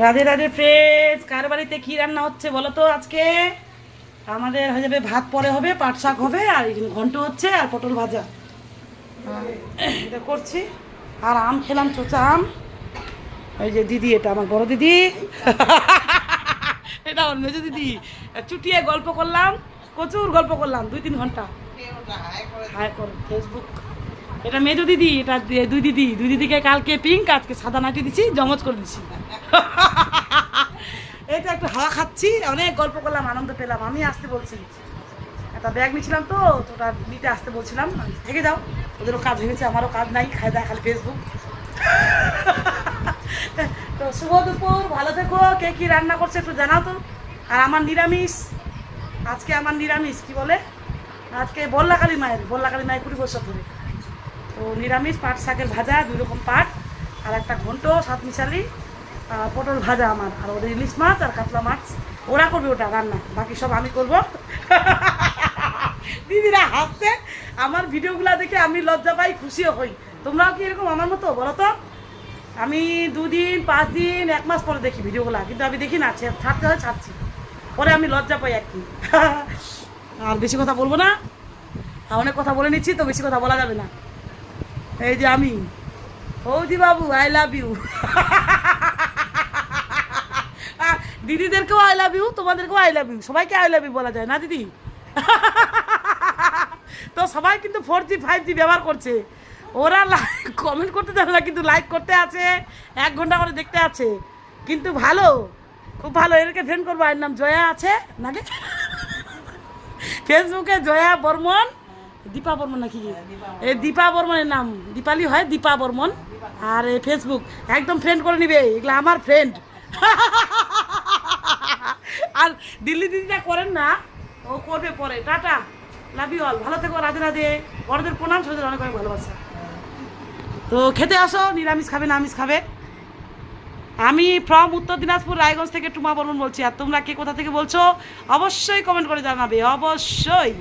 Radhe Radhe friends, কার বাড়িতে কি রান্না হচ্ছে বলো তো? আজকে আমাদের হয়ে যাবে ভাত, পরে হবে পাট শাক হবে, আর এখানে ঘন্ট হচ্ছে আর পটল ভাজা এটা করছি। আর আম খেলাম, চোচা আম। এই যে দিদি, এটা আমার বড় দিদি এটা আমার মেজো দিদি। চুটিয়ে গল্প করলাম, প্রচুর গল্প করলাম 2-3 ঘন্টা। হাই কর ফেসবুক। এটা মেজো দিদি, এটা দুই দিদিকে কালকে পিঙ্ক, আজকে সাদা নাটি দিছি, জমজ করে দিছি এইটা একটু হাওয়া খাচ্ছি, অনেক গল্প করলাম, আনন্দ পেলাম। আমি আসতে বলছি, একটা ব্যাগ নিয়েছিলাম তো ওটা নিতে আসতে বলছিলাম, থেকে যাও, ওদেরও কাজ হয়েছে, আমারও কাজ নাই, খাই দেয় খালি ফেসবুক তো শুভ দুপুর, ভালো থেকো। কে কি রান্না করছে একটু জানাও তো। আর আমার নিরামিষ, আজকে আমার নিরামিষ কি বলে, আজকে বল্লাকালী মায়ের 20 বছর ধরে, তো নিরামিষ পাট শাকের ভাজা, 2 রকম পাট, আর একটা ঘন্ট 7 মিশালি, পটল ভাজা আমার, আর ওদের ইলিশ মাছ আর কাতলা মাছ ওরা করবে, ওটা রান্না, বাকি সব আমি করব দিদিরা হাসছে আমার ভিডিওগুলো দেখে, আমি লজ্জা পাই, খুশিও হই। তোমরাও কি এরকম আমার মতো বলো তো? আমি 2 দিন 5 দিন 1 মাস পরে দেখি ভিডিওগুলো, কিন্তু আমি দেখি না, ছাড়তে হয় ছাড়ছি, পরে আমি লজ্জা পাই আর কি আর বেশি কথা বলবো না, অনেক কথা বলে নিচ্ছি তো, বেশি কথা বলা যাবে না। এই যে আমি Fauji Babu, I love you দিদিদেরকেও আই লাভ ইউ, তোমাদেরকেও আই লাভ ইউ, সবাইকে আই লাভ ইউ বলা যায় না দিদি তো সবাই কিন্তু 4G 5G ব্যবহার করছে, ওরা কমেন্ট করতে জানে না, কিন্তু লাইক করতে আছে, 1 ঘন্টা করে দেখতে আছে, কিন্তু ভালো, খুব ভালো। এদেরকে ফ্রেন্ড করবো, এর নাম জয়া আছে নাকি ফেসবুকে, জয়া বর্মন, দীপা বর্মন নাকি, এই দীপা বর্মনের নাম, দীপালি হয়, দীপা বর্মন। আর এই ফেসবুক একদম ফ্রেন্ড করে নিবে, এগুলো আমার ফ্রেন্ড আর দিল্লি দিদিটা করেন না, ও করবে পরে। টাটা, লাভ ইউ অল, ভালো থেকো, রাধে রাধে, বড়দের প্রণাম, ছোটদের অনেক অনেক ভালোবাসা। তো খেতে আসো, নিরামিষ খাবে না আমিষ খাবে। আমি ফ্রম উত্তর দিনাজপুর রায়গঞ্জ থেকে টুমা বর্মন বলছি। আর তোমরা কে কোথা থেকে বলছো অবশ্যই কমেন্ট করে জানাবে, অবশ্যই।